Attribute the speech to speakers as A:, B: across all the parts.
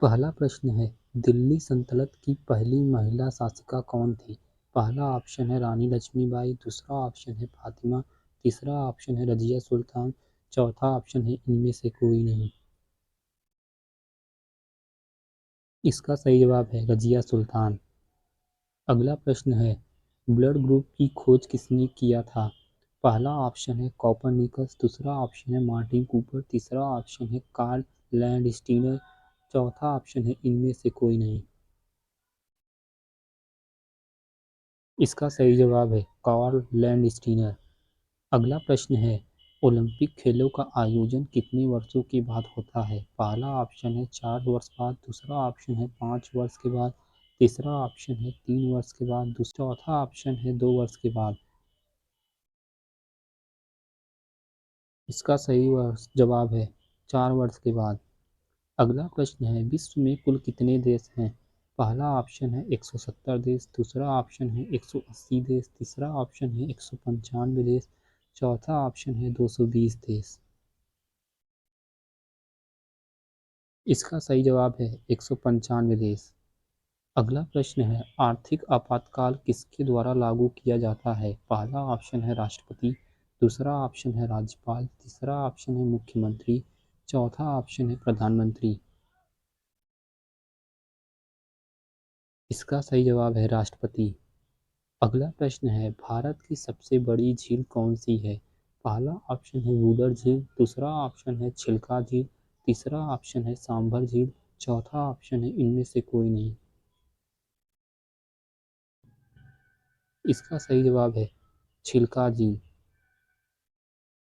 A: पहला प्रश्न है, दिल्ली सल्तनत की पहली महिला शासिका कौन थी? पहला ऑप्शन है रानी लक्ष्मीबाई, दूसरा ऑप्शन है फातिमा, तीसरा ऑप्शन है रजिया सुल्तान, चौथा ऑप्शन है इनमें से कोई नहीं। इसका सही जवाब है रजिया सुल्तान। अगला प्रश्न है, ब्लड ग्रुप की खोज किसने किया था? पहला ऑप्शन है कोपरनिकस, दूसरा ऑप्शन है मार्टिन कूपर, तीसरा ऑप्शन है कार्ल लैंडस्टीनर, चौथा ऑप्शन है इनमें से कोई नहीं। इसका सही जवाब है कार्ल लैंडस्टीनर। अगला प्रश्न है, ओलंपिक खेलों का आयोजन कितने वर्षों के बाद होता है? पहला ऑप्शन है 4 वर्ष बाद, दूसरा ऑप्शन है 5 वर्ष के बाद, तीसरा ऑप्शन है 3 वर्ष के बाद, चौथा ऑप्शन है 2 वर्ष के बाद। इसका सही जवाब है 4 वर्ष के बाद। अगला प्रश्न है, विश्व में कुल कितने देश हैं? पहला ऑप्शन है 170 देश, दूसरा ऑप्शन है 180 देश, तीसरा ऑप्शन है 195 देश, चौथा ऑप्शन है 220 देश। इसका सही जवाब है 195 देश। अगला प्रश्न है, आर्थिक आपातकाल किसके द्वारा लागू किया जाता है? पहला ऑप्शन है राष्ट्रपति, दूसरा ऑप्शन है राज्यपाल, तीसरा ऑप्शन है मुख्यमंत्री, चौथा ऑप्शन है प्रधानमंत्री। इसका सही जवाब है राष्ट्रपति। अगला प्रश्न है, भारत की सबसे बड़ी झील कौन सी है? पहला ऑप्शन है वुलर झील, दूसरा ऑप्शन है चिल्का झील, तीसरा ऑप्शन है सांभर झील, चौथा ऑप्शन है इनमें से कोई नहीं। इसका सही जवाब है चिल्का झील।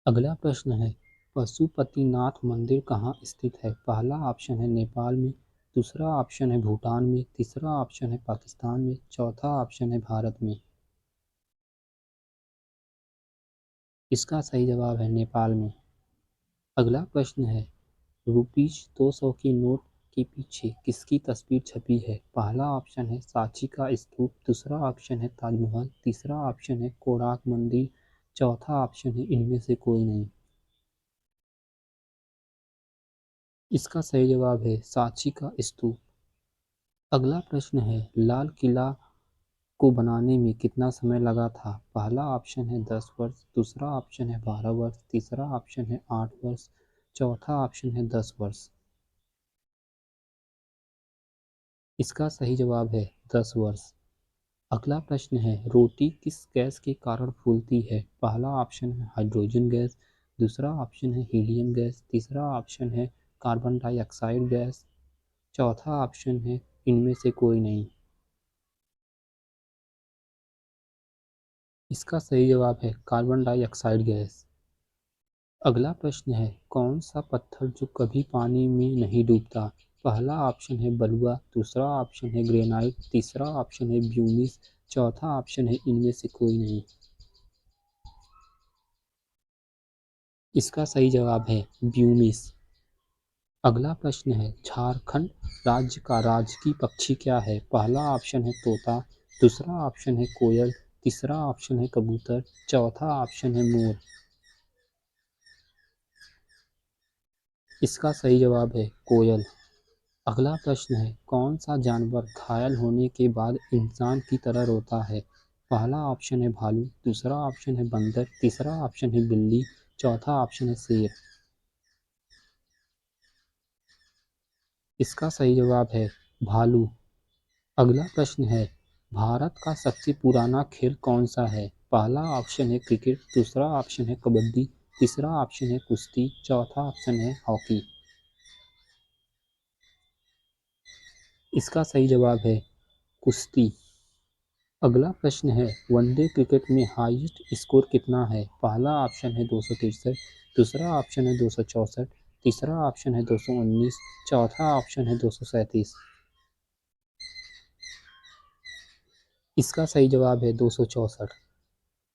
A: अगला प्रश्न है, पशुपतिनाथ मंदिर कहाँ स्थित है? पहला ऑप्शन है नेपाल में, दूसरा ऑप्शन है भूटान में, तीसरा ऑप्शन है पाकिस्तान में, चौथा ऑप्शन है भारत में। इसका सही जवाब है नेपाल में। अगला प्रश्न है, ₹200 के नोट के पीछे किसकी तस्वीर छपी है? पहला ऑप्शन है सांची का स्तूप, दूसरा ऑप्शन है ताजमहल, तीसरा ऑप्शन है कोणार्क मंदिर, चौथा ऑप्शन है इनमें से कोई नहीं। इसका सही जवाब है सांची का स्तूप। अगला प्रश्न है, लाल किला को बनाने में कितना समय लगा था? पहला ऑप्शन है 10 वर्ष, दूसरा ऑप्शन है 12 वर्ष, तीसरा ऑप्शन है 8 वर्ष, चौथा ऑप्शन है 10 वर्ष। इसका सही जवाब है 10 वर्ष। अगला प्रश्न है, रोटी किस गैस के कारण फूलती है? पहला ऑप्शन है हाइड्रोजन गैस, दूसरा ऑप्शन है हीलियम गैस, तीसरा ऑप्शन है कार्बन डाइऑक्साइड गैस, चौथा ऑप्शन है इनमें से कोई नहीं। इसका सही जवाब है कार्बन डाइऑक्साइड गैस। अगला प्रश्न है, कौन सा पत्थर जो कभी पानी में नहीं डूबता? पहला ऑप्शन है बलुआ, दूसरा ऑप्शन है ग्रेनाइट, तीसरा ऑप्शन है ब्यूमिस, चौथा ऑप्शन है इनमें से कोई नहीं। इसका सही जवाब है ब्यूमिस। अगला प्रश्न है, झारखंड राज्य का राजकीय पक्षी क्या है? पहला ऑप्शन है तोता, दूसरा ऑप्शन है कोयल, तीसरा ऑप्शन है कबूतर, चौथा ऑप्शन है मोर। इसका सही जवाब है कोयल। अगला प्रश्न है, कौन सा जानवर घायल होने के बाद इंसान की तरह रोता है? पहला ऑप्शन है भालू, दूसरा ऑप्शन है बंदर, तीसरा ऑप्शन है बिल्ली, चौथा ऑप्शन है शेर। इसका सही जवाब है भालू। अगला प्रश्न है, भारत का सबसे पुराना खेल कौन सा है? पहला ऑप्शन है क्रिकेट, दूसरा ऑप्शन है कबड्डी, तीसरा ऑप्शन है कुश्ती, चौथा ऑप्शन है हॉकी। इसका सही जवाब है कुश्ती। अगला प्रश्न है, वनडे क्रिकेट में हाईएस्ट स्कोर कितना है? पहला ऑप्शन है 263, दूसरा ऑप्शन है 264, तीसरा ऑप्शन है 219, चौथा ऑप्शन है 237। इसका सही जवाब है 264।